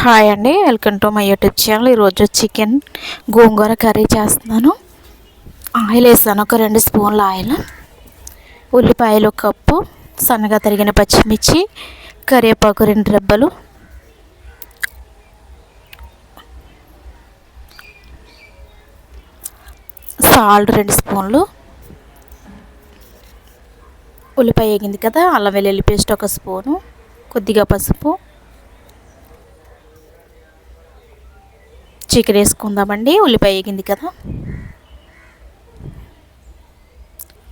Hi అండి, welcome to my YouTube channel. ఈరోజు chicken గోంగూర curry చేస్తున్నాను. ఆయిల్ వేసాను, ఒక 2 స్పూన్ల ఆయిల్. ఉల్లిపాయలు 1 కప్పు, సన్నగా తరిగిన పచ్చిమిర్చి, కరివేపాకు 2 రెబ్బలు, సాల్ట్ 2 స్పూన్లు, ఉల్లిపాయ వేగింది కదా, అల్లం వెల్లుల్లి పేస్ట్ 1 స్పూను, కొద్దిగా పసుపు, చికెన్ వేసుకుందామండి. ఉల్లిపాయ వేగింది కదా,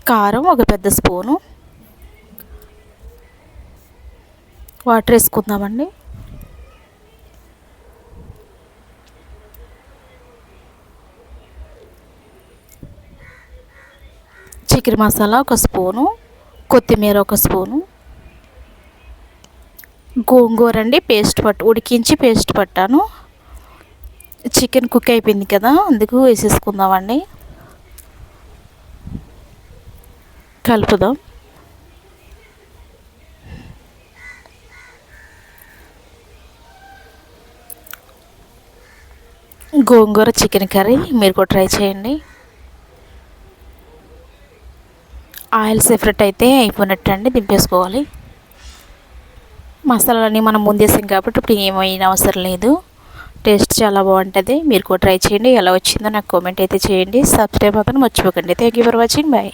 కారం 1 పెద్ద స్పూను, వాటర్ వేసుకుందామండి. చికెన్ మసాలా 1 స్పూను, కొత్తిమీర 1 స్పూను, గోంగూర అండి ఉడికించి పేస్ట్ పట్టాను. చికెన్ కుక్ అయిపోయింది కదా, అందుకు వేసేసుకుందామండి. కలుపుదాం. గోంగూర చికెన్ కర్రీ మీరు కూడా ట్రై చేయండి. ఆయిల్ సెపరేట్ అయితే అయిపోయినట్టు అండి, దింపేసుకోవాలి. మసాలాలన్నీ మనం ముందేసాం కాబట్టి ఇప్పుడు ఏమైనా అవసరం లేదు. టేస్ట్ చాలా బాగుంటుంది. మీరు కూడా ట్రై చేయండి. ఎలా వచ్చిందో నాకు కామెంట్ అయితే చేయండి. సబ్స్క్రైబ్ మాత్రం మర్చిపోకండి. Thank you for watching. Bye.